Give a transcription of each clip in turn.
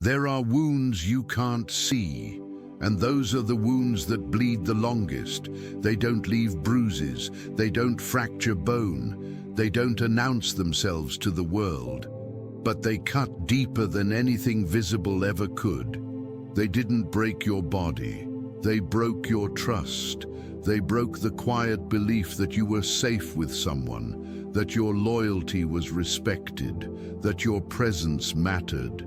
There are wounds you can't see, and those are the wounds that bleed the longest. They don't leave bruises, they don't fracture bone, they don't announce themselves to the world. But they cut deeper than anything visible ever could. They didn't break your body, they broke your trust. They broke the quiet belief that you were safe with someone, that your loyalty was respected, that your presence mattered.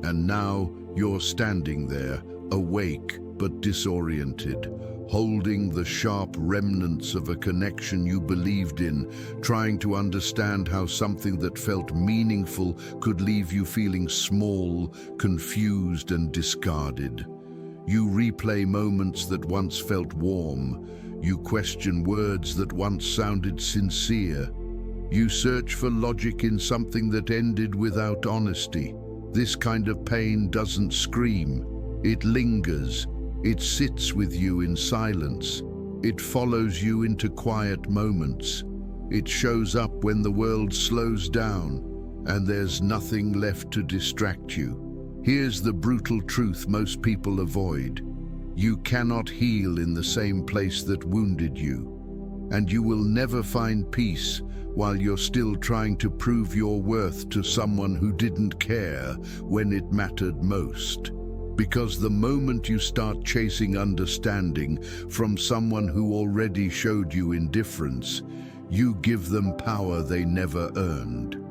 And now you're standing there, awake but disoriented, holding the sharp remnants of a connection you believed in, trying to understand how something that felt meaningful could leave you feeling small, confused, and discarded. You replay moments that once felt warm. You question words that once sounded sincere. You search for logic in something that ended without honesty. This kind of pain doesn't scream. It lingers. It sits with you in silence. It follows you into quiet moments. It shows up when the world slows down and there's nothing left to distract you. Here's the brutal truth most people avoid. You cannot heal in the same place that wounded you, and you will never find peace while you're still trying to prove your worth to someone who didn't care when it mattered most. Because the moment you start chasing understanding from someone who already showed you indifference, you give them power they never earned.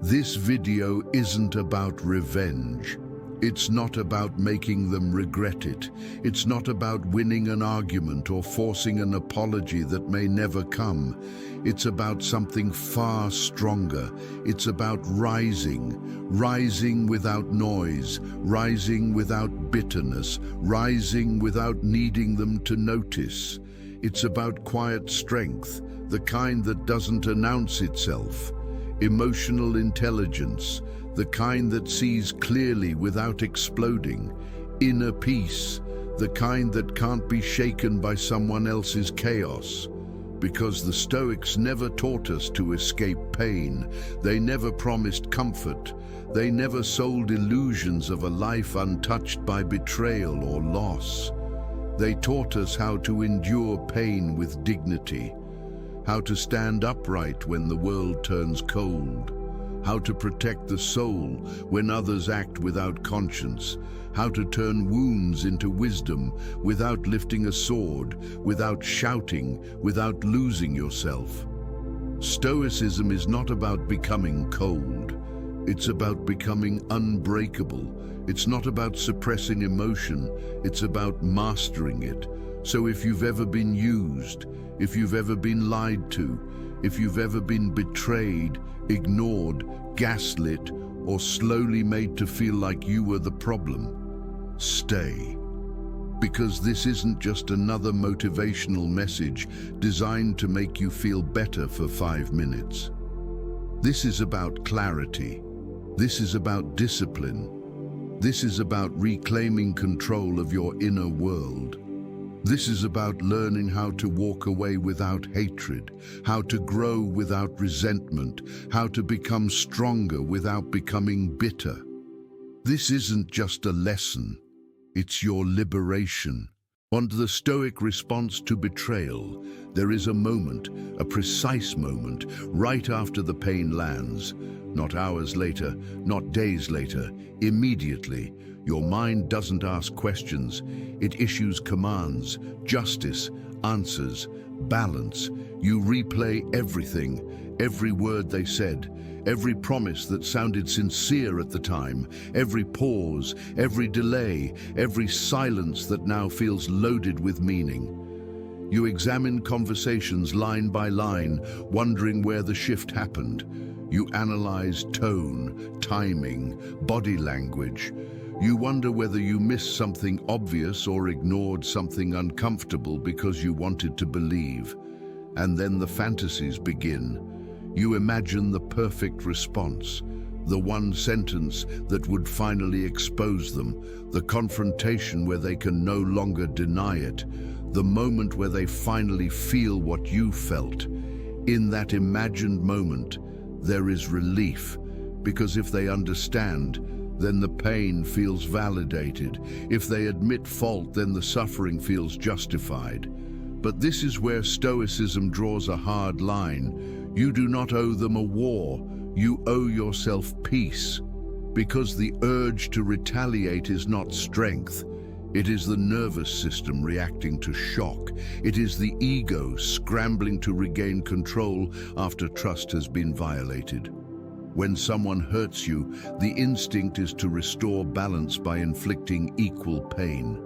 This video isn't about revenge. It's not about making them regret it. It's not about winning an argument or forcing an apology that may never come. It's about something far stronger. It's about rising without noise, rising without bitterness, rising without needing them to notice. It's about quiet strength, the kind that doesn't announce itself. Emotional intelligence, the kind that sees clearly without exploding. Inner peace, the kind that can't be shaken by someone else's chaos. Because the Stoics never taught us to escape pain. They never promised comfort. They never sold illusions of a life untouched by betrayal or loss. They taught us how to endure pain with dignity, how to stand upright when the world turns cold, how to protect the soul when others act without conscience, how to turn wounds into wisdom without lifting a sword, without shouting, without losing yourself. Stoicism is not about becoming cold. It's about becoming unbreakable. It's not about suppressing emotion. It's about mastering it. So if you've ever been used, if you've ever been lied to, if you've ever been betrayed, ignored, gaslit, or slowly made to feel like you were the problem, stay. Because this isn't just another motivational message designed to make you feel better for 5 minutes. This is about clarity. This is about discipline. This is about reclaiming control of your inner world. This is about learning how to walk away without hatred, how to grow without resentment, how to become stronger without becoming bitter. This isn't just a lesson, it's your liberation. On the Stoic response to betrayal, there is a moment, a precise moment, right after the pain lands. Not hours later, not days later, immediately. Your mind doesn't ask questions, it issues commands, justice, answers, balance. You replay everything, every word they said, every promise that sounded sincere at the time, every pause, every delay, every silence that now feels loaded with meaning. You examine conversations line by line, wondering where the shift happened. You analyze tone, timing, body language. You wonder whether you missed something obvious or ignored something uncomfortable because you wanted to believe. And then the fantasies begin. You imagine the perfect response, the one sentence that would finally expose them, the confrontation where they can no longer deny it, the moment where they finally feel what you felt. In that imagined moment, there is relief, because if they understand, then the pain feels validated. If they admit fault, then the suffering feels justified. But this is where Stoicism draws a hard line. You do not owe them a war, you owe yourself peace. Because the urge to retaliate is not strength. It is the nervous system reacting to shock. It is the ego scrambling to regain control after trust has been violated. When someone hurts you, the instinct is to restore balance by inflicting equal pain.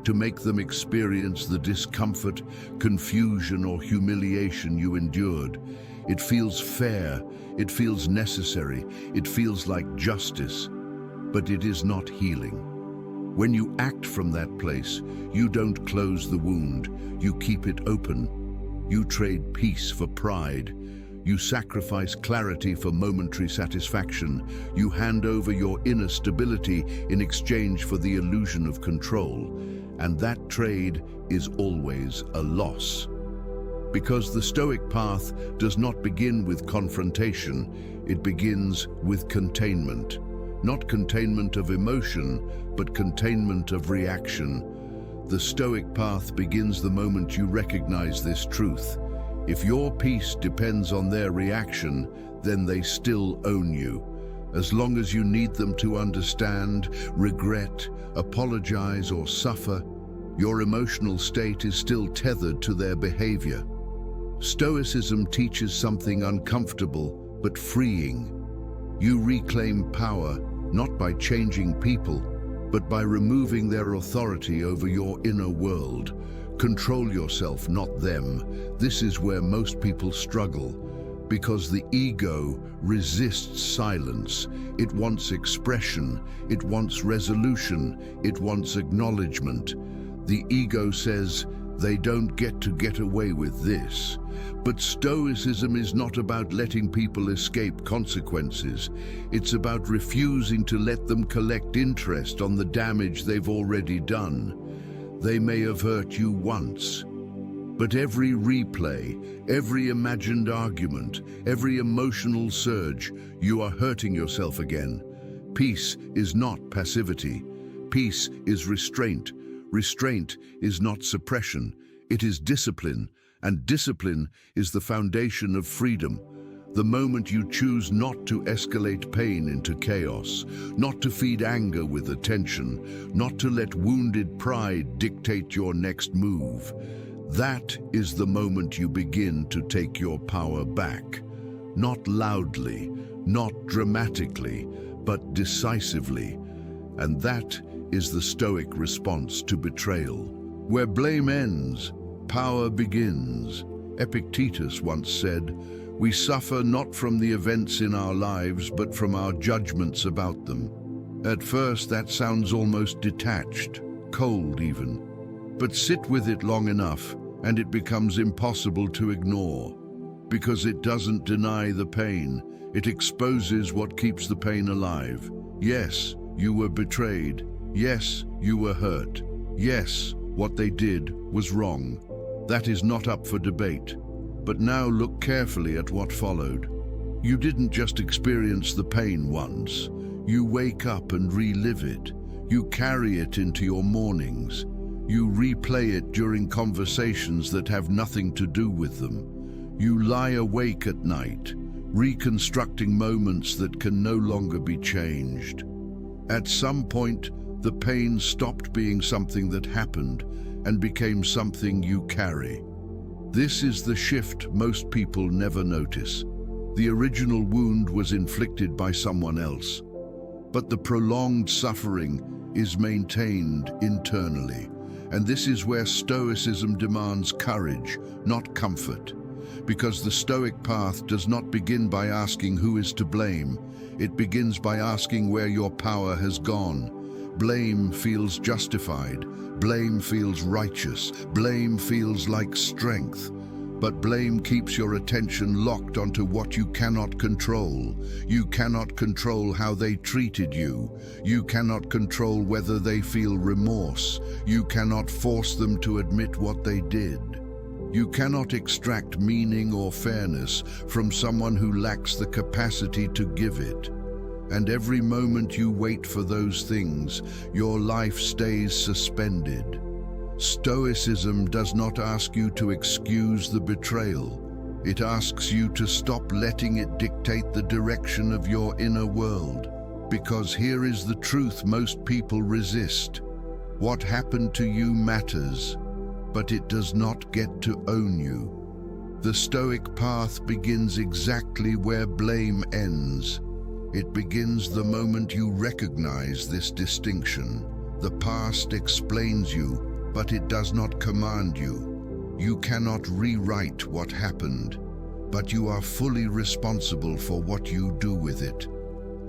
To make them experience the discomfort, confusion, or humiliation you endured. It feels fair, it feels necessary, it feels like justice, but it is not healing. When you act from that place, you don't close the wound, you keep it open. You trade peace for pride. You sacrifice clarity for momentary satisfaction. You hand over your inner stability in exchange for the illusion of control. And that trade is always a loss. Because the Stoic path does not begin with confrontation, it begins with containment. Not containment of emotion, but containment of reaction. The Stoic path begins the moment you recognize this truth. If your peace depends on their reaction, then they still own you. As long as you need them to understand, regret, apologize, or suffer, your emotional state is still tethered to their behavior. Stoicism teaches something uncomfortable but freeing. You reclaim power not by changing people, but by removing their authority over your inner world. Control yourself, not them. This is where most people struggle, because the ego resists silence. It wants expression, it wants resolution, it wants acknowledgement. The ego says, they don't get away with this. But Stoicism is not about letting people escape consequences. It's about refusing to let them collect interest on the damage they've already done. They may have hurt you once, but every replay, every imagined argument, every emotional surge, you are hurting yourself again. Peace is not passivity. Peace is restraint. Restraint is not suppression, it is discipline, and discipline is the foundation of freedom. The moment you choose not to escalate pain into chaos, not to feed anger with attention, not to let wounded pride dictate your next move, that is the moment you begin to take your power back. Not loudly, not dramatically, but decisively. And that is the Stoic response to betrayal. Where blame ends, power begins. Epictetus once said, "We suffer not from the events in our lives, but from our judgments about them." At first, that sounds almost detached, cold even. But sit with it long enough, and it becomes impossible to ignore. Because it doesn't deny the pain, it exposes what keeps the pain alive. Yes, you were betrayed. Yes, you were hurt. Yes, what they did was wrong. That is not up for debate. But now look carefully at what followed. You didn't just experience the pain once. You wake up and relive it. You carry it into your mornings. You replay it during conversations that have nothing to do with them. You lie awake at night, reconstructing moments that can no longer be changed. At some point, the pain stopped being something that happened and became something you carry. This is the shift most people never notice. The original wound was inflicted by someone else, but the prolonged suffering is maintained internally. And this is where Stoicism demands courage, not comfort. Because the Stoic path does not begin by asking who is to blame. It begins by asking where your power has gone. Blame feels justified. Blame feels righteous. Blame feels like strength. But blame keeps your attention locked onto what you cannot control. You cannot control how they treated you. You cannot control whether they feel remorse. You cannot force them to admit what they did. You cannot extract meaning or fairness from someone who lacks the capacity to give it. And every moment you wait for those things, your life stays suspended. Stoicism does not ask you to excuse the betrayal. It asks you to stop letting it dictate the direction of your inner world. Because here is the truth most people resist. What happened to you matters, but it does not get to own you. The Stoic path begins exactly where blame ends. It begins the moment you recognize this distinction. The past explains you, but it does not command you. You cannot rewrite what happened, but you are fully responsible for what you do with it.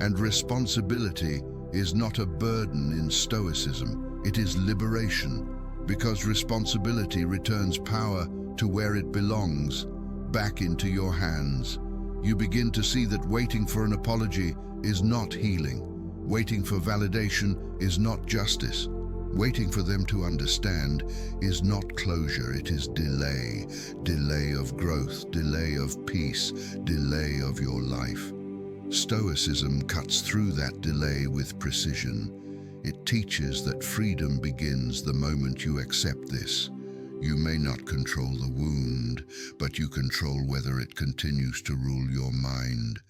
And responsibility is not a burden in Stoicism, it is liberation, because responsibility returns power to where it belongs, back into your hands. You begin to see that waiting for an apology is not healing. Waiting for validation is not justice. Waiting for them to understand is not closure, it is delay. Delay of growth, delay of peace, delay of your life. Stoicism cuts through that delay with precision. It teaches that freedom begins the moment you accept this. You may not control the wound, but you control whether it continues to rule your mind.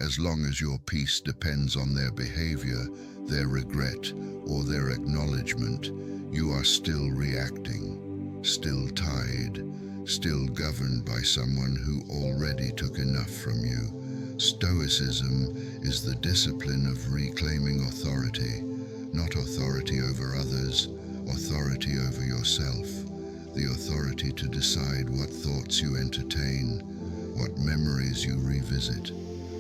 As long as your peace depends on their behavior, their regret, or their acknowledgement, you are still reacting, still tied, still governed by someone who already took enough from you. Stoicism is the discipline of reclaiming authority, not authority over others, authority over yourself. The authority to decide what thoughts you entertain, what memories you revisit,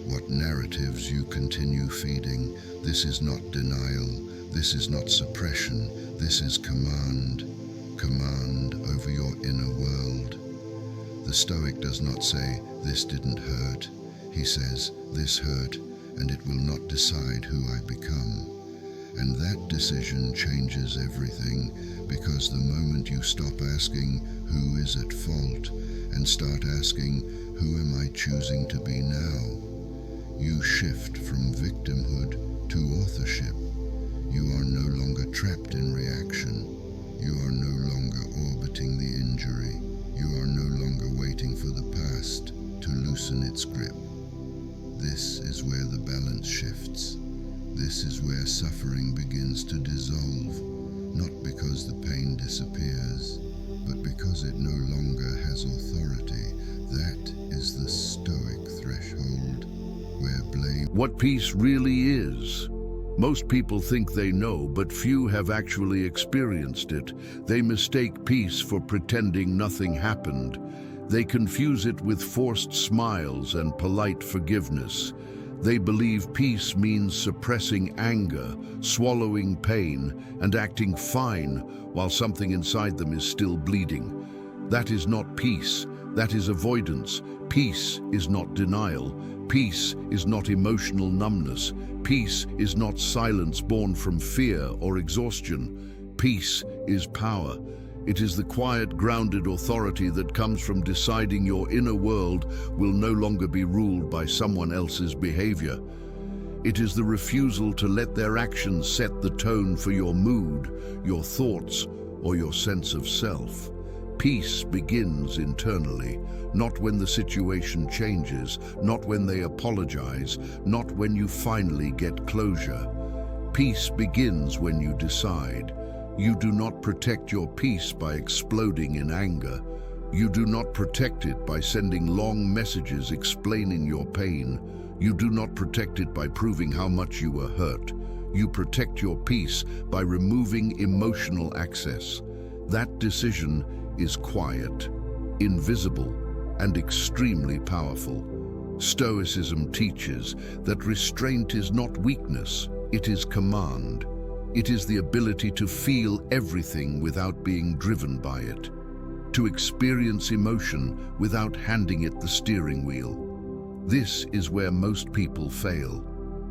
what narratives you continue feeding. This is not denial, this is not suppression, this is command. Command over your inner world. The Stoic does not say, "This didn't hurt." He says, "This hurt, and it will not decide who I become." And that decision changes everything, because the moment you stop asking, "Who is at fault?" and start asking, "Who am I choosing to be now?" you shift from victimhood to authorship. You are no longer trapped in reaction. You are no longer orbiting the injury. You are no longer waiting for the past to loosen its grip. This is where the balance shifts. This is where suffering begins to dissolve, not because the pain disappears, but because it no longer has authority. That is the Stoic threshold, where blame... What peace really is. Most people think they know, but few have actually experienced it. They mistake peace for pretending nothing happened. They confuse it with forced smiles and polite forgiveness. They believe peace means suppressing anger, swallowing pain, and acting fine while something inside them is still bleeding. That is not peace. That is avoidance. Peace is not denial. Peace is not emotional numbness. Peace is not silence born from fear or exhaustion. Peace is power. It is the quiet, grounded authority that comes from deciding your inner world will no longer be ruled by someone else's behavior. It is the refusal to let their actions set the tone for your mood, your thoughts, or your sense of self. Peace begins internally, not when the situation changes, not when they apologize, not when you finally get closure. Peace begins when you decide. You do not protect your peace by exploding in anger. You do not protect it by sending long messages explaining your pain. You do not protect it by proving how much you were hurt. You protect your peace by removing emotional access. That decision is quiet, invisible, and extremely powerful. Stoicism teaches that restraint is not weakness, it is command. It is the ability to feel everything without being driven by it, to experience emotion without handing it the steering wheel. This is where most people fail.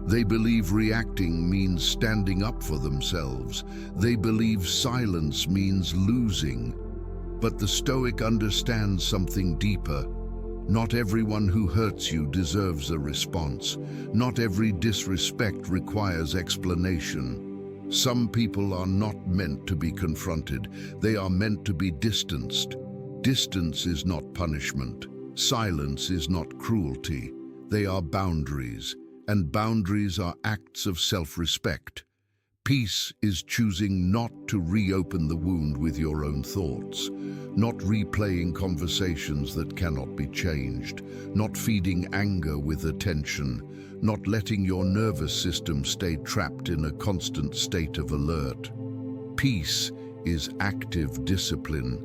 They believe reacting means standing up for themselves. They believe silence means losing. But the Stoic understands something deeper. Not everyone who hurts you deserves a response. Not every disrespect requires explanation. Some people are not meant to be confronted. They are meant to be distanced. Distance is not punishment. Silence is not cruelty. They are boundaries, and boundaries are acts of self-respect. Peace is choosing not to reopen the wound with your own thoughts, not replaying conversations that cannot be changed, not feeding anger with attention, not letting your nervous system stay trapped in a constant state of alert. Peace is active discipline.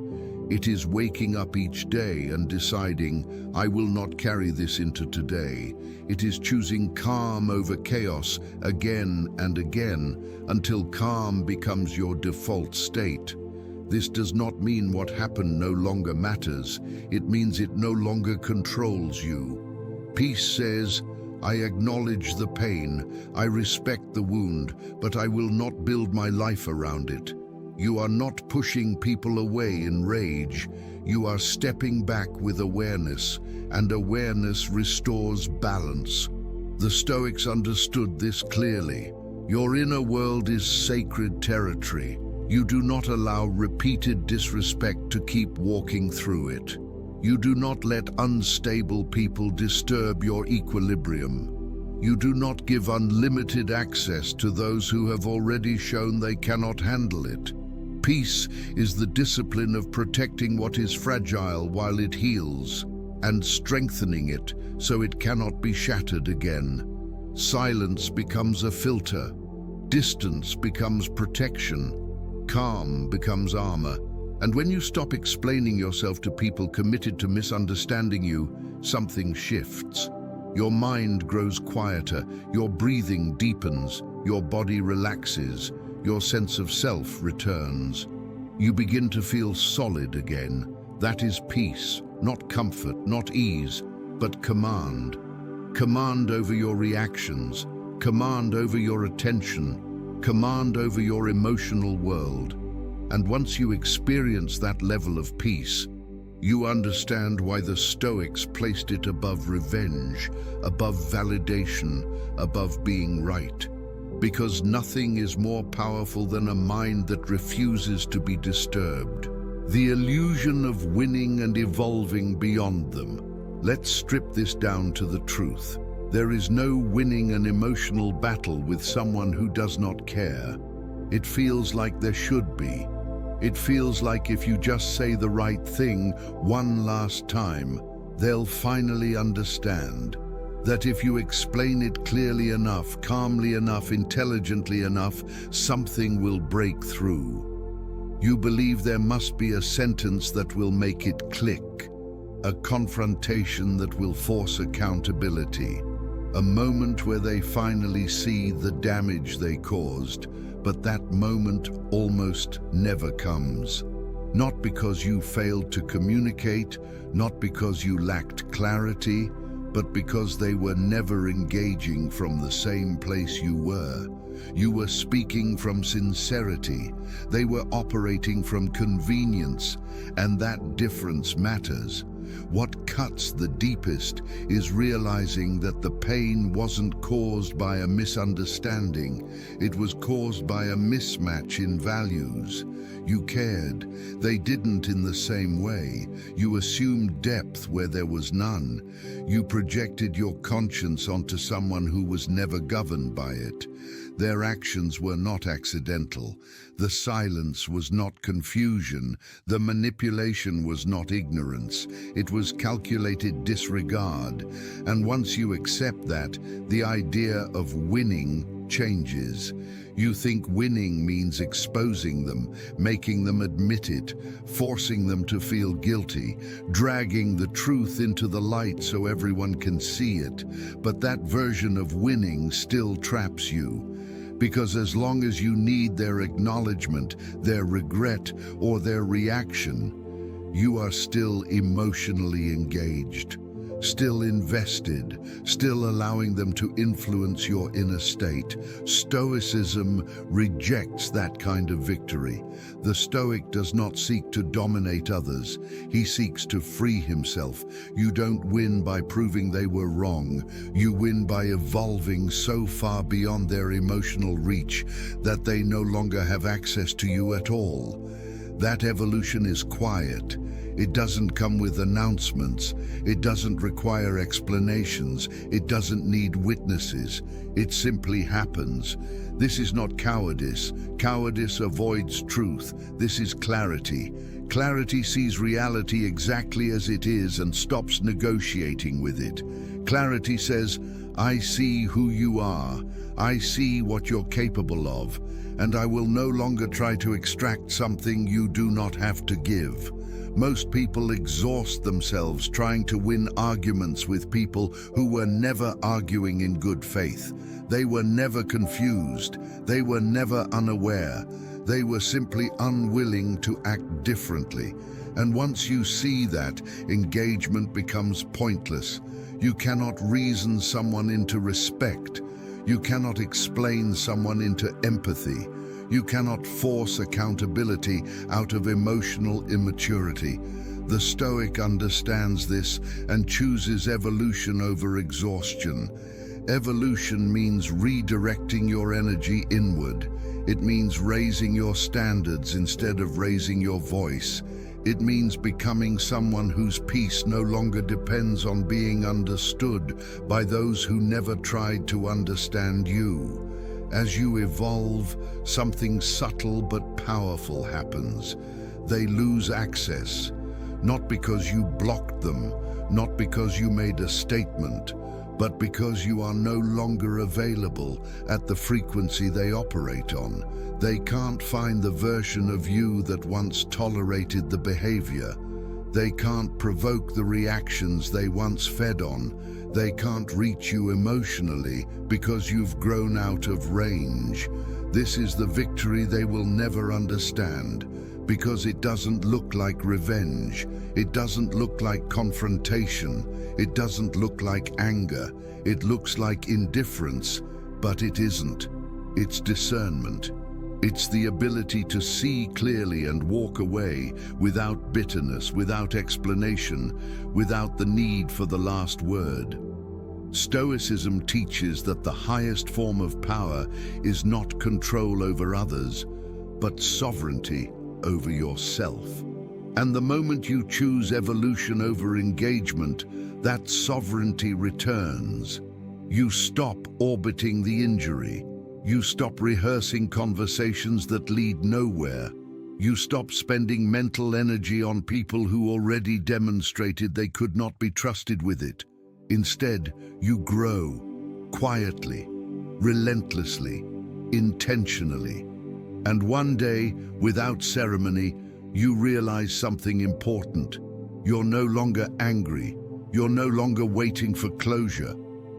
It is waking up each day and deciding, I will not carry this into today. It is choosing calm over chaos again and again until calm becomes your default state. This does not mean what happened no longer matters. It means it no longer controls you. Peace says, I acknowledge the pain, I respect the wound, but I will not build my life around it. You are not pushing people away in rage. You are stepping back with awareness, and awareness restores balance. The Stoics understood this clearly. Your inner world is sacred territory. You do not allow repeated disrespect to keep walking through it. You do not let unstable people disturb your equilibrium. You do not give unlimited access to those who have already shown they cannot handle it. Peace is the discipline of protecting what is fragile while it heals, and strengthening it so it cannot be shattered again. Silence becomes a filter. Distance becomes protection. Calm becomes armor. And when you stop explaining yourself to people committed to misunderstanding you, something shifts. Your mind grows quieter, your breathing deepens, your body relaxes, your sense of self returns. You begin to feel solid again. That is peace, not comfort, not ease, but command. Command over your reactions, command over your attention, command over your emotional world. And once you experience that level of peace, you understand why the Stoics placed it above revenge, above validation, above being right. Because nothing is more powerful than a mind that refuses to be disturbed. The illusion of winning and evolving beyond them. Let's strip this down to the truth. There is no winning an emotional battle with someone who does not care. It feels like there should be. It feels like if you just say the right thing one last time, they'll finally understand. That if you explain it clearly enough, calmly enough, intelligently enough, something will break through. You believe there must be a sentence that will make it click, a confrontation that will force accountability, a moment where they finally see the damage they caused, but that moment almost never comes. Not because you failed to communicate, not because you lacked clarity, but because they were never engaging from the same place you were. You were speaking from sincerity. They were operating from convenience, and that difference matters. What cuts the deepest is realizing that the pain wasn't caused by a misunderstanding. It was caused by a mismatch in values. You cared. They didn't in the same way. You assumed depth where there was none. You projected your conscience onto someone who was never governed by it. Their actions were not accidental. The silence was not confusion. The manipulation was not ignorance. It was calculated disregard. And once you accept that, the idea of winning changes. You think winning means exposing them, making them admit it, forcing them to feel guilty, dragging the truth into the light so everyone can see it. But that version of winning still traps you. Because as long as you need their acknowledgement, their regret, or their reaction, you are still emotionally engaged. still invested, still allowing them to influence your inner state. Stoicism rejects that kind of victory. The Stoic does not seek to dominate others. He seeks to free himself. You don't win by proving they were wrong. You win by evolving so far beyond their emotional reach that they no longer have access to you at all. That evolution is quiet. It doesn't come with announcements. It doesn't require explanations. It doesn't need witnesses. It simply happens. This is not cowardice. Cowardice avoids truth. This is clarity. Clarity sees reality exactly as it is and stops negotiating with it. Clarity says, I see who you are. I see what you're capable of, and I will no longer try to extract something you do not have to give. Most people exhaust themselves trying to win arguments with people who were never arguing in good faith. They were never confused. They were never unaware. They were simply unwilling to act differently. And once you see that, engagement becomes pointless. You cannot reason someone into respect. You cannot explain someone into empathy. You cannot force accountability out of emotional immaturity. The Stoic understands this and chooses evolution over exhaustion. Evolution means redirecting your energy inward. It means raising your standards instead of raising your voice. It means becoming someone whose peace no longer depends on being understood by those who never tried to understand you. As you evolve, something subtle but powerful happens. They lose access, not because you blocked them, not because you made a statement, but because you are no longer available at the frequency they operate on. They can't find the version of you that once tolerated the behavior. They can't provoke the reactions they once fed on. They can't reach you emotionally because you've grown out of range. This is the victory they will never understand, because it doesn't look like revenge. It doesn't look like confrontation. It doesn't look like anger. It looks like indifference, but it isn't. It's discernment. It's the ability to see clearly and walk away without bitterness, without explanation, without the need for the last word. Stoicism teaches that the highest form of power is not control over others, but sovereignty over yourself. And the moment you choose evolution over engagement, that sovereignty returns. You stop orbiting the injury. You stop rehearsing conversations that lead nowhere. You stop spending mental energy on people who already demonstrated they could not be trusted with it. Instead, you grow quietly, relentlessly, intentionally. And one day, without ceremony, you realize something important. You're no longer angry. You're no longer waiting for closure.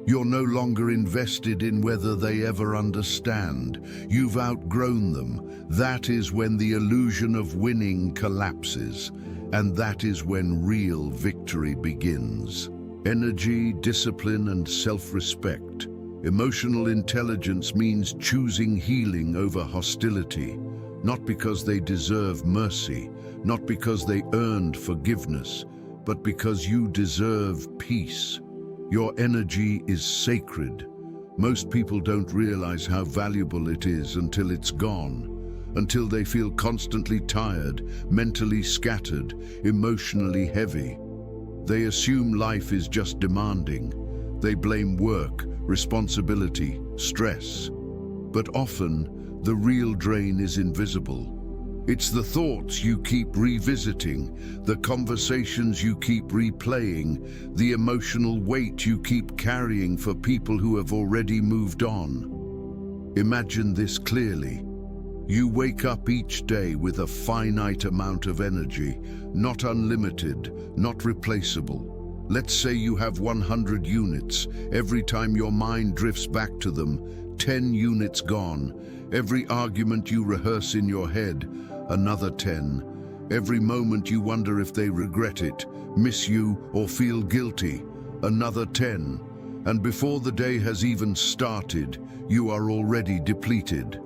You're no longer invested in whether they ever understand. You've outgrown them. That is when the illusion of winning collapses, and that is when real victory begins. Energy, discipline, and self-respect. Emotional intelligence means choosing healing over hostility, not because they deserve mercy, not because they earned forgiveness, but because you deserve peace. Your energy is sacred. Most people don't realize how valuable it is until it's gone, until they feel constantly tired, mentally scattered, emotionally heavy. They assume life is just demanding. They blame work, responsibility, stress. But often, the real drain is invisible. It's the thoughts you keep revisiting, the conversations you keep replaying, the emotional weight you keep carrying for people who have already moved on. Imagine this clearly. You wake up each day with a finite amount of energy, not unlimited, not replaceable. Let's say you have 100 units. Every time your mind drifts back to them, 10 units gone. Every argument you rehearse in your head, another 10. Every moment you wonder if they regret it, miss you, or feel guilty, another 10, and before the day has even started, you are already depleted.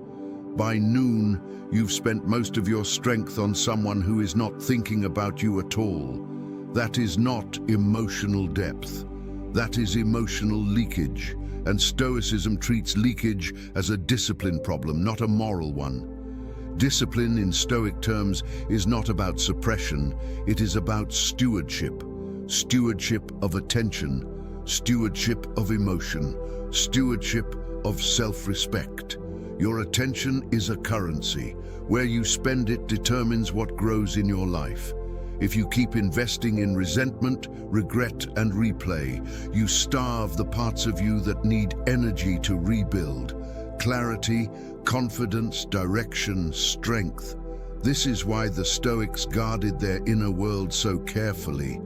By noon, you've spent most of your strength on someone who is not thinking about you at all. That is not emotional depth. That is emotional leakage, and Stoicism treats leakage as a discipline problem, not a moral one. Discipline, in Stoic terms, is not about suppression, it is about stewardship. Stewardship of attention, stewardship of emotion, stewardship of self-respect. Your attention is a currency. Where you spend it determines what grows in your life. If you keep investing in resentment, regret, and replay, you starve the parts of you that need energy to rebuild. Clarity, confidence, direction, strength. This is why the Stoics guarded their inner world so carefully.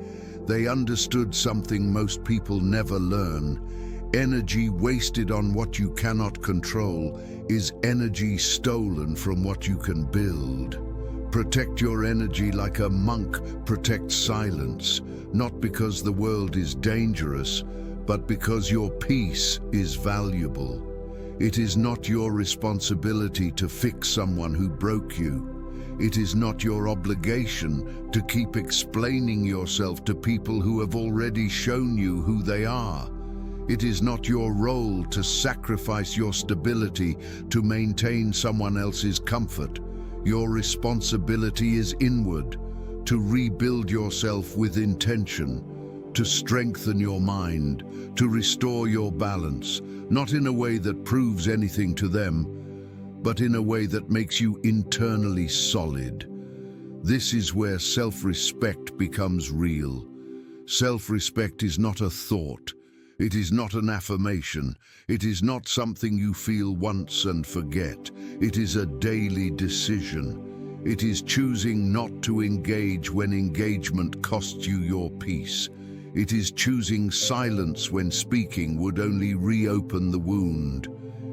They understood something most people never learn. Energy wasted on what you cannot control is energy stolen from what you can build. Protect your energy like a monk protects silence, not because the world is dangerous, but because your peace is valuable. It is not your responsibility to fix someone who broke you. It is not your obligation to keep explaining yourself to people who have already shown you who they are. It is not your role to sacrifice your stability to maintain someone else's comfort. Your responsibility is inward, to rebuild yourself with intention, to strengthen your mind, to restore your balance, not in a way that proves anything to them, but in a way that makes you internally solid. This is where self-respect becomes real. Self-respect is not a thought. It is not an affirmation. It is not something you feel once and forget. It is a daily decision. It is choosing not to engage when engagement costs you your peace. It is choosing silence when speaking would only reopen the wound.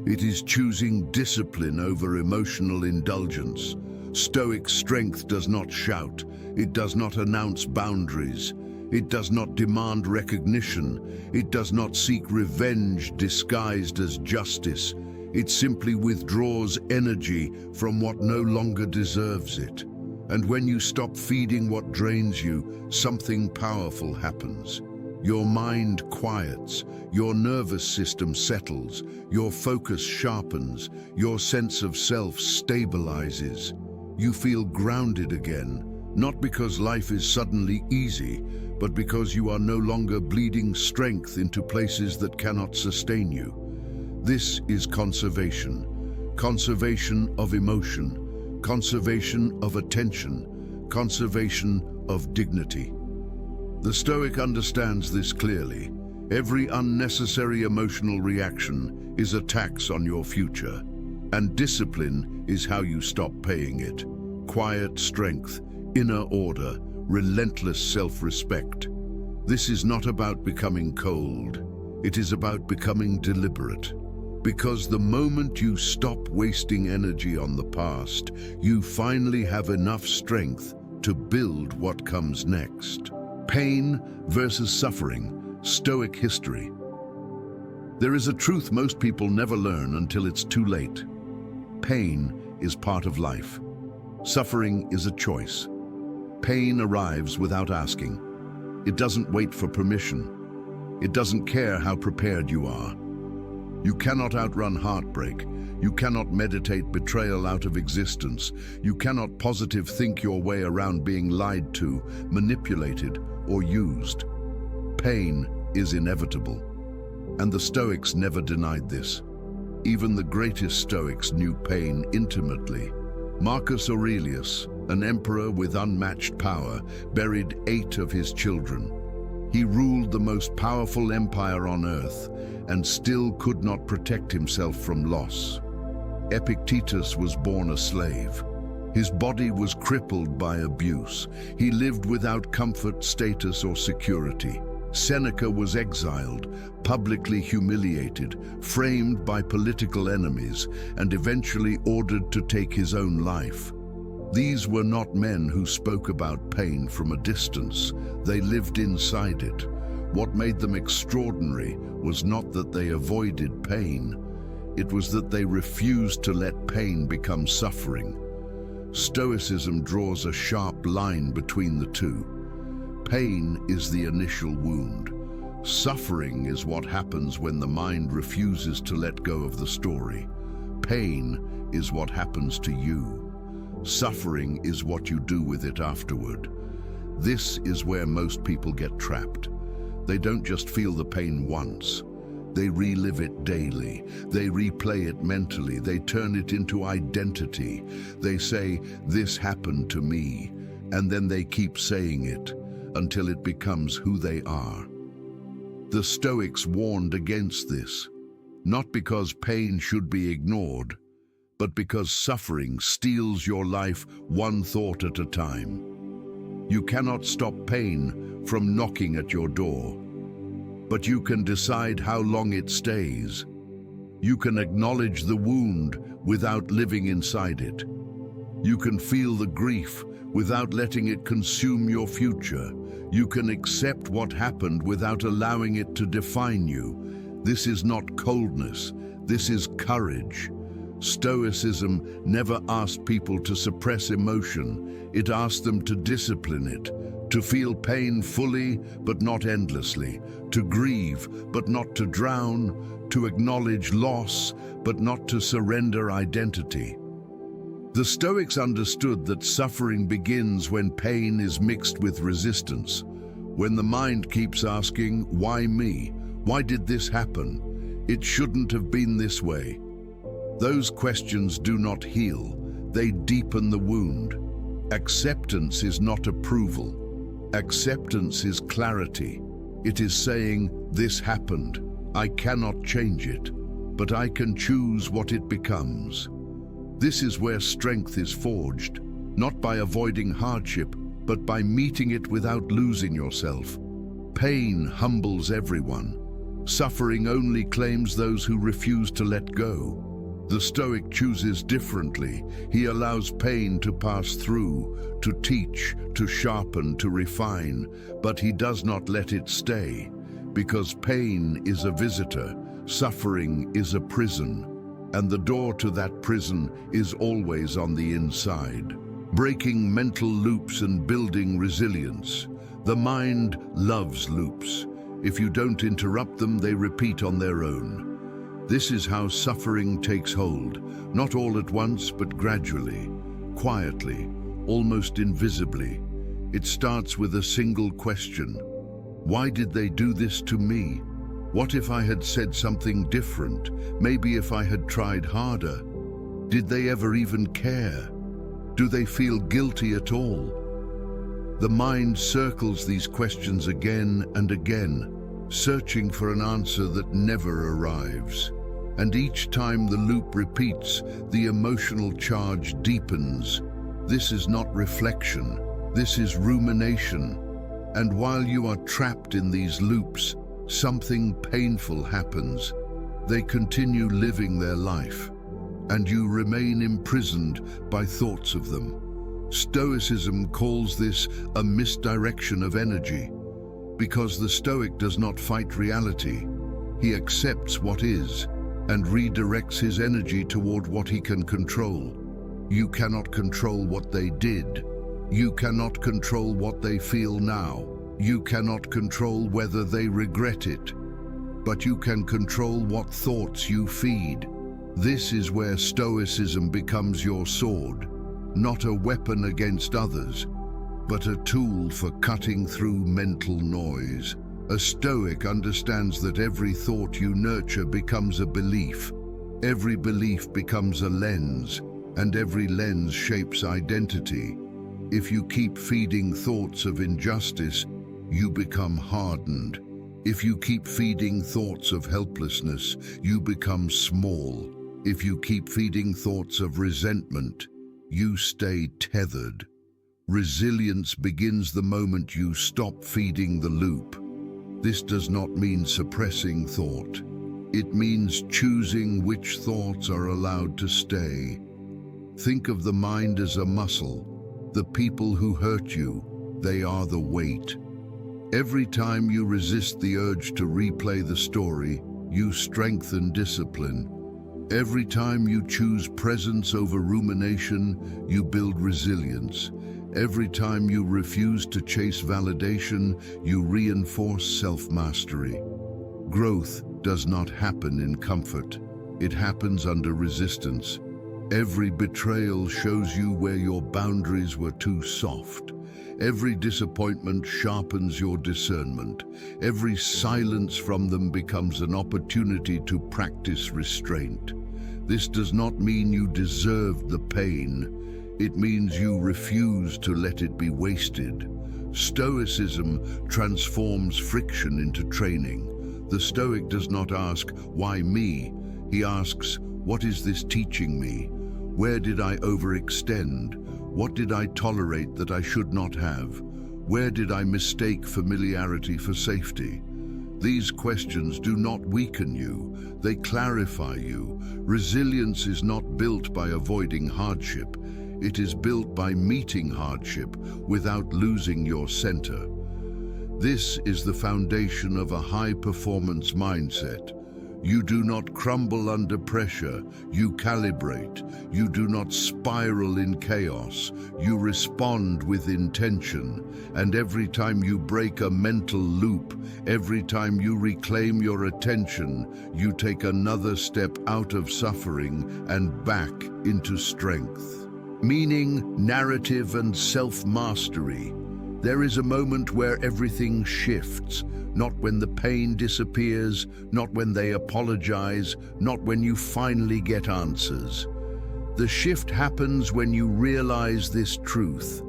It is choosing discipline over emotional indulgence. Stoic strength does not shout. It does not announce boundaries. It does not demand recognition. It does not seek revenge disguised as justice. It simply withdraws energy from what no longer deserves it. And when you stop feeding what drains you, something powerful happens. Your mind quiets, your nervous system settles, your focus sharpens, your sense of self stabilizes. You feel grounded again, not because life is suddenly easy, but because you are no longer bleeding strength into places that cannot sustain you. This is conservation. Conservation of emotion, conservation of attention, conservation of dignity. The Stoic understands this clearly. Every unnecessary emotional reaction is a tax on your future, and discipline is how you stop paying it. Quiet strength, inner order, relentless self-respect. This is not about becoming cold. It is about becoming deliberate. Because the moment you stop wasting energy on the past, you finally have enough strength to build what comes next. Pain versus suffering, Stoic history. There is a truth most people never learn until it's too late. Pain is part of life. Suffering is a choice. Pain arrives without asking. It doesn't wait for permission. It doesn't care how prepared you are. You cannot outrun heartbreak. You cannot meditate betrayal out of existence. You cannot positive think your way around being lied to, manipulated, or used. Pain is inevitable. And the Stoics never denied this. Even the greatest Stoics knew pain intimately. Marcus Aurelius, an emperor with unmatched power, buried 8 of his children. He ruled the most powerful empire on earth and still could not protect himself from loss. Epictetus was born a slave. His body was crippled by abuse. He lived without comfort, status, or security. Seneca was exiled, publicly humiliated, framed by political enemies, and eventually ordered to take his own life. These were not men who spoke about pain from a distance. They lived inside it. What made them extraordinary was not that they avoided pain, it was that they refused to let pain become suffering. Stoicism draws a sharp line between the two. Pain is the initial wound. Suffering is what happens when the mind refuses to let go of the story. Pain is what happens to you. Suffering is what you do with it afterward. This is where most people get trapped. They don't just feel the pain once. They relive it daily. They replay it mentally. They turn it into identity. They say, "This happened to me," and then they keep saying it until it becomes who they are. The Stoics warned against this, not because pain should be ignored, but because suffering steals your life one thought at a time. You cannot stop pain from knocking at your door, but you can decide how long it stays. You can acknowledge the wound without living inside it. You can feel the grief without letting it consume your future. You can accept what happened without allowing it to define you. This is not coldness, this is courage. Stoicism never asked people to suppress emotion. It asked them to discipline it, to feel pain fully but not endlessly, to grieve but not to drown, to acknowledge loss but not to surrender identity. The Stoics understood that suffering begins when pain is mixed with resistance, when the mind keeps asking, "Why me? Why did this happen? It shouldn't have been this way." Those questions do not heal, they deepen the wound. Acceptance is not approval. Acceptance is clarity. It is saying, "This happened. I cannot change it, but I can choose what it becomes." This is where strength is forged, not by avoiding hardship, but by meeting it without losing yourself. Pain humbles everyone. Suffering only claims those who refuse to let go. The Stoic chooses differently. He allows pain to pass through, to teach, to sharpen, to refine, but he does not let it stay, because pain is a visitor, suffering is a prison, and the door to that prison is always on the inside. Breaking mental loops and building resilience. The mind loves loops. If you don't interrupt them, they repeat on their own. This is how suffering takes hold, not all at once, but gradually, quietly, almost invisibly. It starts with a single question. Why did they do this to me? What if I had said something different? Maybe if I had tried harder? Did they ever even care? Do they feel guilty at all? The mind circles these questions again and again, searching for an answer that never arrives. And each time the loop repeats, the emotional charge deepens. This is not reflection, this is rumination. And while you are trapped in these loops, something painful happens. They continue living their life, and you remain imprisoned by thoughts of them. Stoicism calls this a misdirection of energy, because the Stoic does not fight reality. He accepts what is, and redirects his energy toward what he can control. You cannot control what they did. You cannot control what they feel now. You cannot control whether they regret it. But you can control what thoughts you feed. This is where Stoicism becomes your sword, not a weapon against others, but a tool for cutting through mental noise. A Stoic understands that every thought you nurture becomes a belief. Every belief becomes a lens, and every lens shapes identity. If you keep feeding thoughts of injustice, you become hardened. If you keep feeding thoughts of helplessness, you become small. If you keep feeding thoughts of resentment, you stay tethered. Resilience begins the moment you stop feeding the loop. This does not mean suppressing thought. It means choosing which thoughts are allowed to stay. Think of the mind as a muscle. The people who hurt you, they are the weight. Every time you resist the urge to replay the story, you strengthen discipline. Every time you choose presence over rumination, you build resilience. Every time you refuse to chase validation, you reinforce self-mastery. Growth does not happen in comfort. It happens under resistance. Every betrayal shows you where your boundaries were too soft. Every disappointment sharpens your discernment. Every silence from them becomes an opportunity to practice restraint. This does not mean you deserved the pain. It means you refuse to let it be wasted. Stoicism transforms friction into training. The Stoic does not ask, "Why me?" He asks, "What is this teaching me? Where did I overextend? What did I tolerate that I should not have? Where did I mistake familiarity for safety?" These questions do not weaken you, they clarify you. Resilience is not built by avoiding hardship. It is built by meeting hardship without losing your center. This is the foundation of a high-performance mindset. You do not crumble under pressure, you calibrate. You do not spiral in chaos, you respond with intention. And every time you break a mental loop, every time you reclaim your attention, you take another step out of suffering and back into strength. Meaning, narrative, and self-mastery. There is a moment where everything shifts. Not when the pain disappears, not when they apologize, not when you finally get answers. The shift happens when you realize this truth.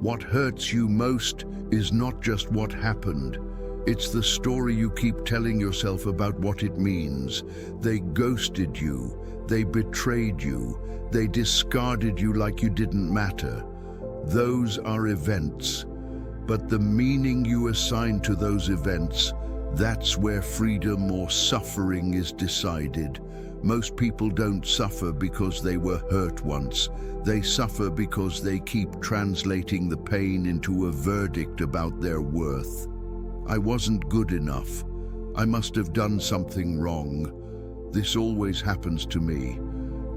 What hurts you most is not just what happened. It's the story you keep telling yourself about what it means. They ghosted you, they betrayed you, they discarded you like you didn't matter. Those are events. But the meaning you assign to those events, that's where freedom or suffering is decided. Most people don't suffer because they were hurt once. They suffer because they keep translating the pain into a verdict about their worth. I wasn't good enough. I must have done something wrong. This always happens to me.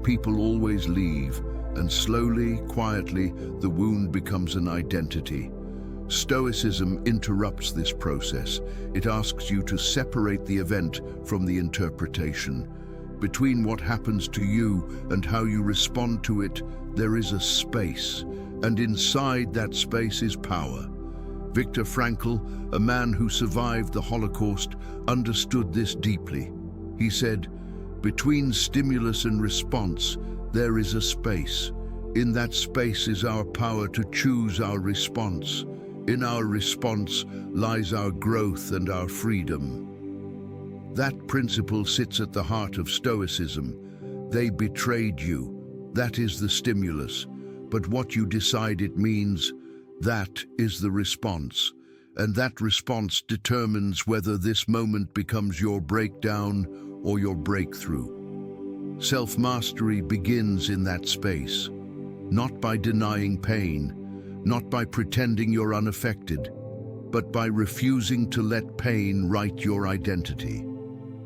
People always leave, and slowly, quietly, the wound becomes an identity. Stoicism interrupts this process. It asks you to separate the event from the interpretation. Between what happens to you and how you respond to it, there is a space, and inside that space is power. Viktor Frankl, a man who survived the Holocaust, understood this deeply. He said, "Between stimulus and response, there is a space. In that space is our power to choose our response. In our response lies our growth and our freedom." That principle sits at the heart of Stoicism. They betrayed you. That is the stimulus. But what you decide it means, that is the response. And that response determines whether this moment becomes your breakdown or your breakthrough. Self-mastery begins in that space, not by denying pain, not by pretending you're unaffected, but by refusing to let pain write your identity.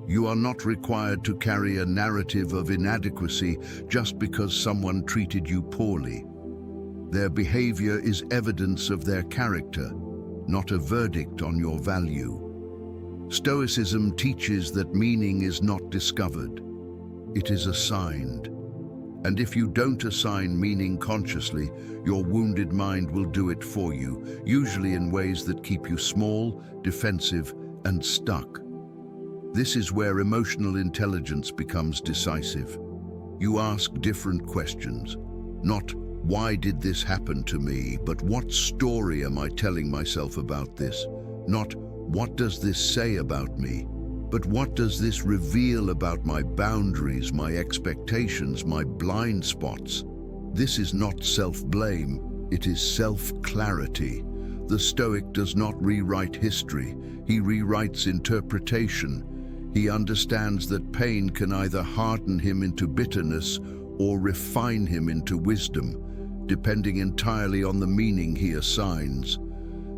You are not required to carry a narrative of inadequacy just because someone treated you poorly. Their behavior is evidence of their character, not a verdict on your value. Stoicism teaches that meaning is not discovered, it is assigned. And if you don't assign meaning consciously, your wounded mind will do it for you, usually in ways that keep you small, defensive, and stuck. This is where emotional intelligence becomes decisive. You ask different questions, not "Why did this happen to me?" but "What story am I telling myself about this?" Not "What does this say about me?" but "What does this reveal about my boundaries, my expectations, my blind spots?" This is not self-blame, it is self-clarity. The Stoic does not rewrite history, he rewrites interpretation. He understands that pain can either harden him into bitterness or refine him into wisdom, depending entirely on the meaning he assigns.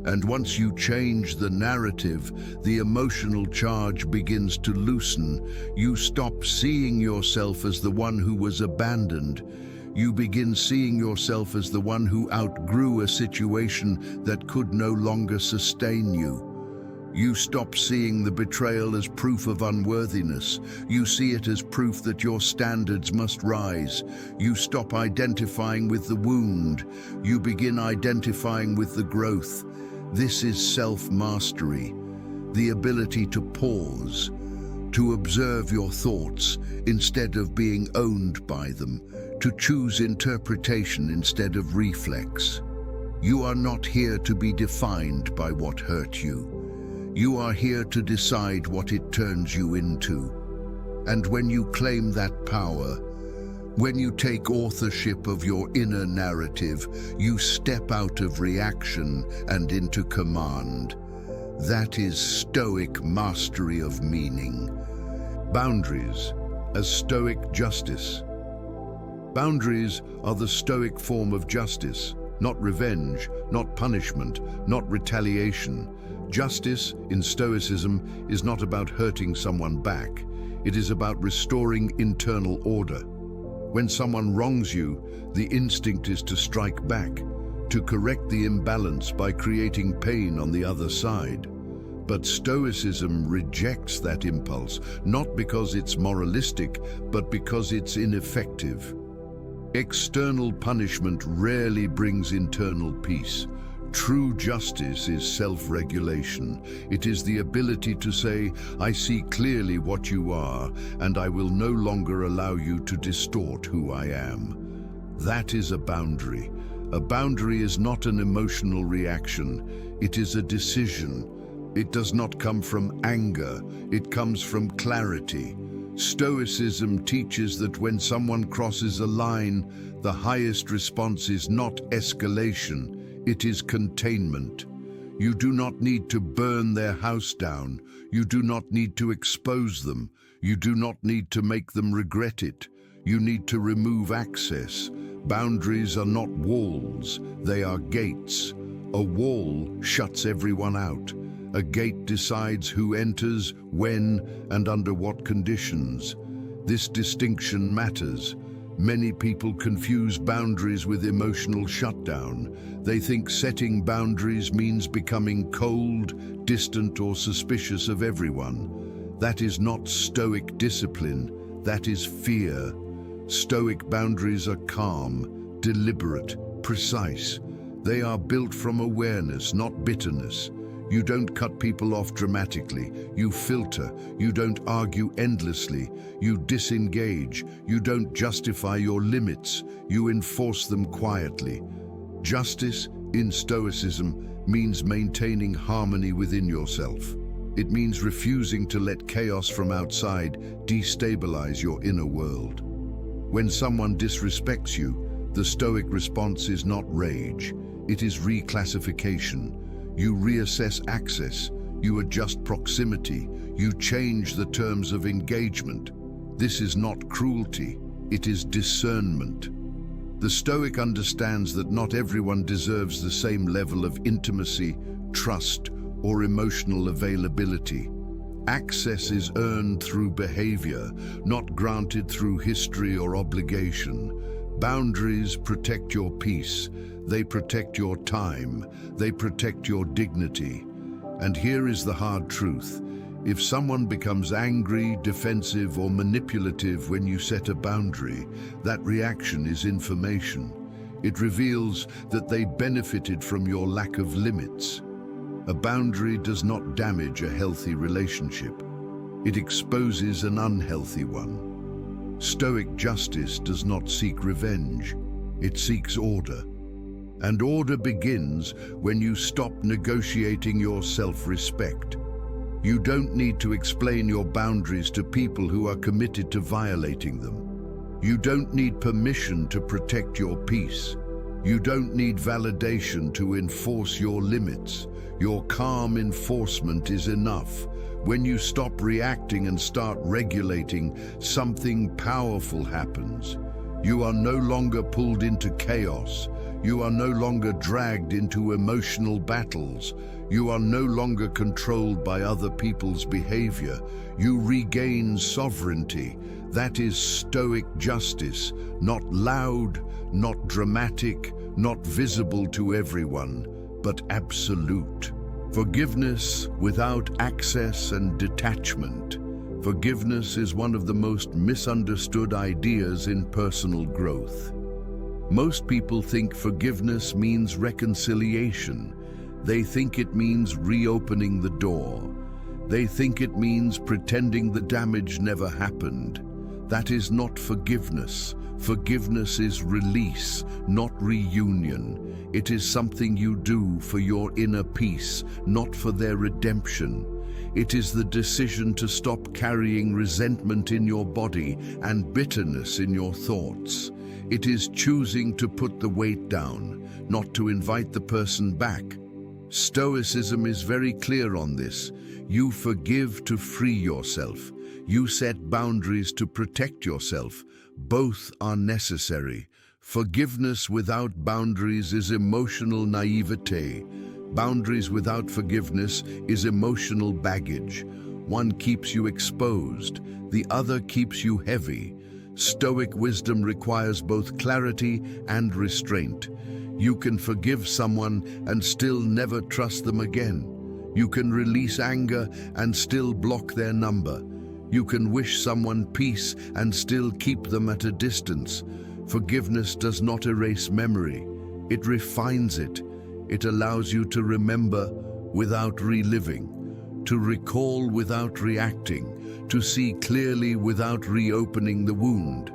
And once you change the narrative, the emotional charge begins to loosen. You stop seeing yourself as the one who was abandoned. You begin seeing yourself as the one who outgrew a situation that could no longer sustain you. You stop seeing the betrayal as proof of unworthiness. You see it as proof that your standards must rise. You stop identifying with the wound. You begin identifying with the growth. This is self-mastery, the ability to pause, to observe your thoughts instead of being owned by them, to choose interpretation instead of reflex. You are not here to be defined by what hurt you. You are here to decide what it turns you into. And when you claim that power, when you take authorship of your inner narrative, you step out of reaction and into command. That is Stoic mastery of meaning. Boundaries as Stoic justice. Boundaries are the Stoic form of justice, not revenge, not punishment, not retaliation. Justice in Stoicism is not about hurting someone back. It is about restoring internal order. When someone wrongs you, the instinct is to strike back, to correct the imbalance by creating pain on the other side. But Stoicism rejects that impulse, not because it's moralistic, but because it's ineffective. External punishment rarely brings internal peace. True justice is self-regulation. It is the ability to say, I see clearly what you are, and I will no longer allow you to distort who I am. That is a boundary. A boundary is not an emotional reaction. It is a decision. It does not come from anger. It comes from clarity. Stoicism teaches that when someone crosses a line, the highest response is not escalation. It is containment. You do not need to burn their house down. You do not need to expose them. You do not need to make them regret it. You need to remove access. Boundaries are not walls, they are gates. A wall shuts everyone out. A gate decides who enters, when, and under what conditions. This distinction matters. Many people confuse boundaries with emotional shutdown. They think setting boundaries means becoming cold, distant, or suspicious of everyone. That is not Stoic discipline, that is fear. Stoic boundaries are calm, deliberate, precise. They are built from awareness, not bitterness. You don't cut people off dramatically. You filter. You don't argue endlessly. You disengage. You don't justify your limits. You enforce them quietly. Justice in Stoicism means maintaining harmony within yourself. It means refusing to let chaos from outside destabilize your inner world. When someone disrespects you, the Stoic response is not rage. It is reclassification. You reassess access, you adjust proximity, you change the terms of engagement. This is not cruelty, it is discernment. The Stoic understands that not everyone deserves the same level of intimacy, trust, or emotional availability. Access is earned through behavior, not granted through history or obligation. Boundaries protect your peace. They protect your time. They protect your dignity. And here is the hard truth. If someone becomes angry, defensive, or manipulative when you set a boundary, that reaction is information. It reveals that they benefited from your lack of limits. A boundary does not damage a healthy relationship. It exposes an unhealthy one. Stoic justice does not seek revenge. It seeks order. And order begins when you stop negotiating your self-respect. You don't need to explain your boundaries to people who are committed to violating them. You don't need permission to protect your peace. You don't need validation to enforce your limits. Your calm enforcement is enough. When you stop reacting and start regulating, something powerful happens. You are no longer pulled into chaos. You are no longer dragged into emotional battles. You are no longer controlled by other people's behavior. You regain sovereignty. That is Stoic justice, not loud, not dramatic, not visible to everyone, but absolute. Forgiveness without access and detachment. Forgiveness is one of the most misunderstood ideas in personal growth. Most people think forgiveness means reconciliation. They think it means reopening the door. They think it means pretending the damage never happened. That is not forgiveness. Forgiveness is release, not reunion. It is something you do for your inner peace, not for their redemption. It is the decision to stop carrying resentment in your body and bitterness in your thoughts. It is choosing to put the weight down, not to invite the person back. Stoicism is very clear on this. You forgive to free yourself. You set boundaries to protect yourself. Both are necessary. Forgiveness without boundaries is emotional naivete. Boundaries without forgiveness is emotional baggage. One keeps you exposed, the other keeps you heavy. Stoic wisdom requires both clarity and restraint. You can forgive someone and still never trust them again. You can release anger and still block their number. You can wish someone peace and still keep them at a distance. Forgiveness does not erase memory. It refines it. It allows you to remember without reliving, to recall without reacting, to see clearly without reopening the wound.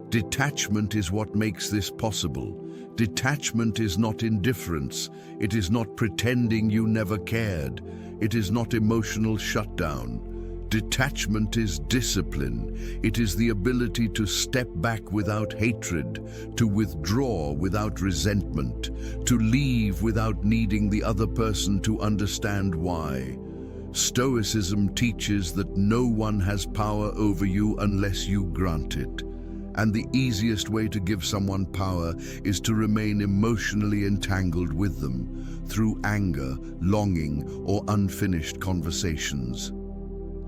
Detachment is what makes this possible. Detachment is not indifference. It is not pretending you never cared. It is not emotional shutdown. Detachment is discipline. It is the ability to step back without hatred, to withdraw without resentment, to leave without needing the other person to understand why. Stoicism teaches that no one has power over you unless you grant it. And the easiest way to give someone power is to remain emotionally entangled with them through anger, longing, or unfinished conversations.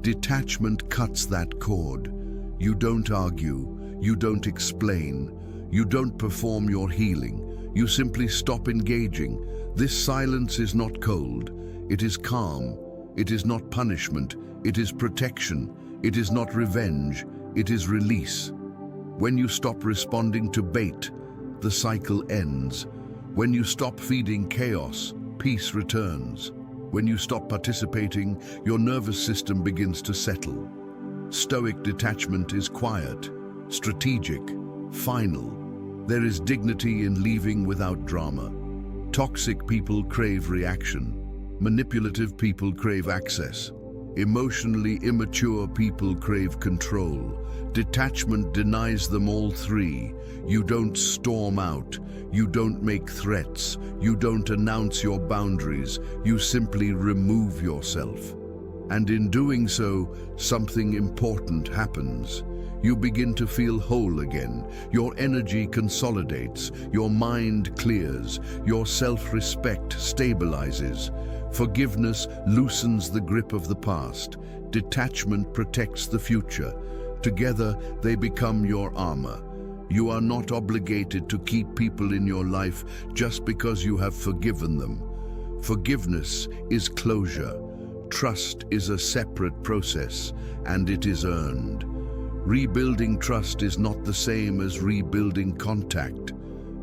Detachment cuts that cord. You don't argue, you don't explain, you don't perform your healing. You simply stop engaging. This silence is not cold, it is calm. It is not punishment, it is protection. It is not revenge, it is release. When you stop responding to bait, the cycle ends. When you stop feeding chaos, peace returns. When you stop participating, your nervous system begins to settle. Stoic detachment is quiet, strategic, final. There is dignity in leaving without drama. Toxic people crave reaction. Manipulative people crave access. Emotionally immature people crave control. Detachment denies them all three. You don't storm out. You don't make threats. You don't announce your boundaries. You simply remove yourself. And in doing so, something important happens. You begin to feel whole again. Your energy consolidates. Your mind clears. Your self-respect stabilizes. Forgiveness loosens the grip of the past. Detachment protects the future. Together, they become your armor. You are not obligated to keep people in your life just because you have forgiven them. Forgiveness is closure. Trust is a separate process, and it is earned. Rebuilding trust is not the same as rebuilding contact.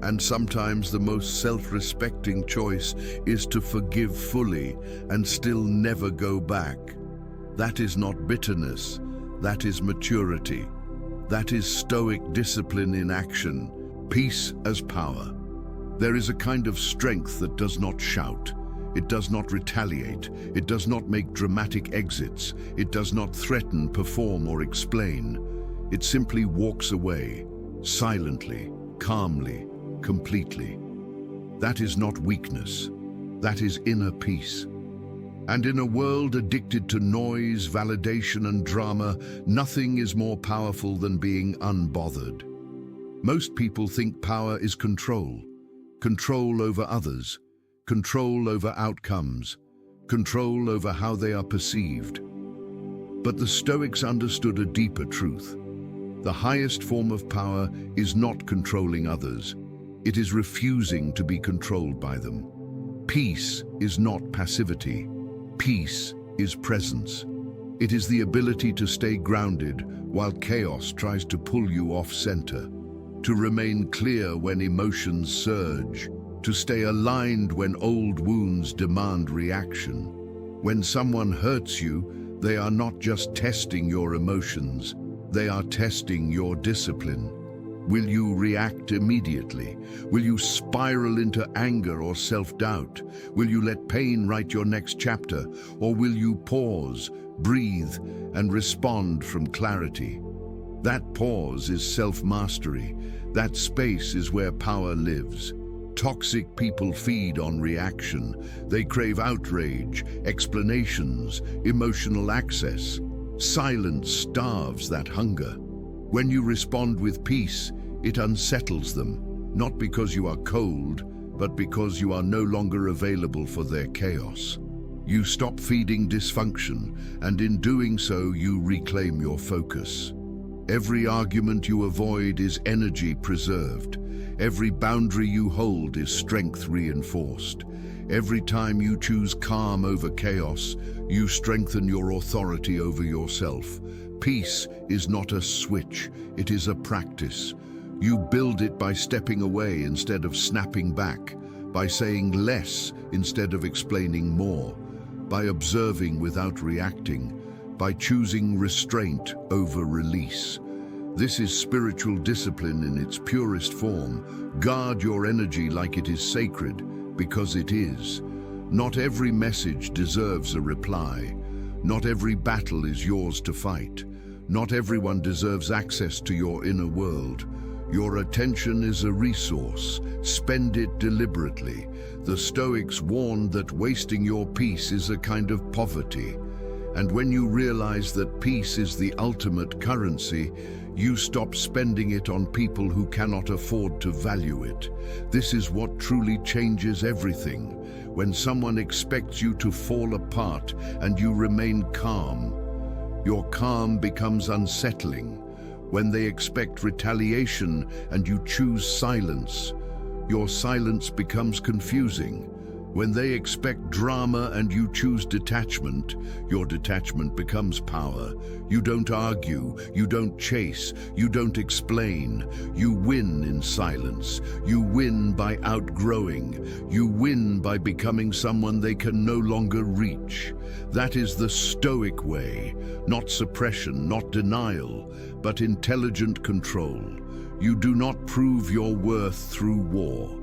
And sometimes the most self-respecting choice is to forgive fully and still never go back. That is not bitterness, that is maturity. That is Stoic discipline in action, peace as power. There is a kind of strength that does not shout. It does not retaliate. It does not make dramatic exits. It does not threaten, perform, or explain. It simply walks away, silently, calmly, completely. That is not weakness. That is inner peace. And in a world addicted to noise, validation, and drama, nothing is more powerful than being unbothered. Most people think power is control. control over others, control over outcomes, control over how they are perceived. But the Stoics understood a deeper truth. The highest form of power is not controlling others. It is refusing to be controlled by them. Peace is not passivity. Peace is presence. It is the ability to stay grounded while chaos tries to pull you off center, to remain clear when emotions surge, to stay aligned when old wounds demand reaction. When someone hurts you, they are not just testing your emotions, they are testing your discipline. Will you react immediately? Will you spiral into anger or self-doubt? Will you let pain write your next chapter? Or will you pause, breathe, and respond from clarity? That pause is self-mastery. That space is where power lives. Toxic people feed on reaction. They crave outrage, explanations, emotional access. Silence starves that hunger. When you respond with peace, it unsettles them, not because you are cold, but because you are no longer available for their chaos. You stop feeding dysfunction, and in doing so, you reclaim your focus. Every argument you avoid is energy preserved. Every boundary you hold is strength reinforced. Every time you choose calm over chaos, you strengthen your authority over yourself. Peace is not a switch, it is a practice. You build it by stepping away instead of snapping back, by saying less instead of explaining more, by observing without reacting, by choosing restraint over release. This is spiritual discipline in its purest form. Guard your energy like it is sacred, because it is. Not every message deserves a reply. Not every battle is yours to fight. Not everyone deserves access to your inner world. Your attention is a resource. Spend it deliberately. The Stoics warned that wasting your peace is a kind of poverty. And when you realize that peace is the ultimate currency, you stop spending it on people who cannot afford to value it. This is what truly changes everything. When someone expects you to fall apart and you remain calm, your calm becomes unsettling. When they expect retaliation and you choose silence, your silence becomes confusing. When they expect drama and you choose detachment, your detachment becomes power. You don't argue, you don't chase, you don't explain. You win in silence. You win by outgrowing. You win by becoming someone they can no longer reach. That is the Stoic way, not suppression, not denial, but intelligent control. You do not prove your worth through war.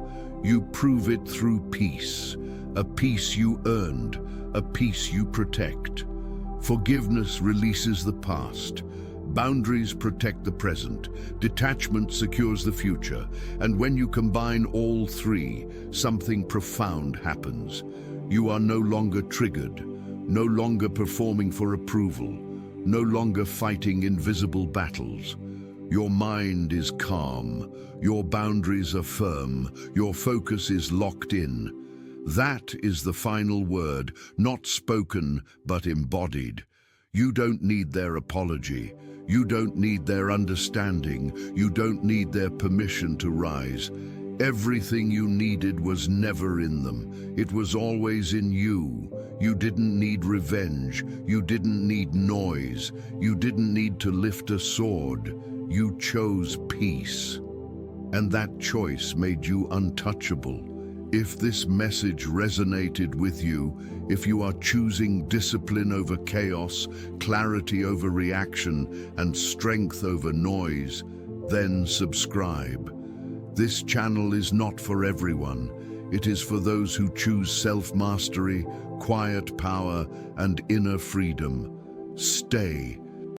You prove it through peace, a peace you earned, a peace you protect. Forgiveness releases the past. Boundaries protect the present. Detachment secures the future. And when you combine all three, something profound happens. You are no longer triggered, no longer performing for approval, no longer fighting invisible battles. Your mind is calm, your boundaries are firm, your focus is locked in. That is the final word, not spoken but embodied. You don't need their apology. You don't need their understanding. You don't need their permission to rise. Everything you needed was never in them. It was always in you. You didn't need revenge. You didn't need noise. You didn't need to lift a sword. You chose peace. And that choice made you untouchable. If this message resonated with you, if you are choosing discipline over chaos, clarity over reaction, and strength over noise, then subscribe. This channel is not for everyone. It is for those who choose self-mastery, quiet power, and inner freedom. Stay,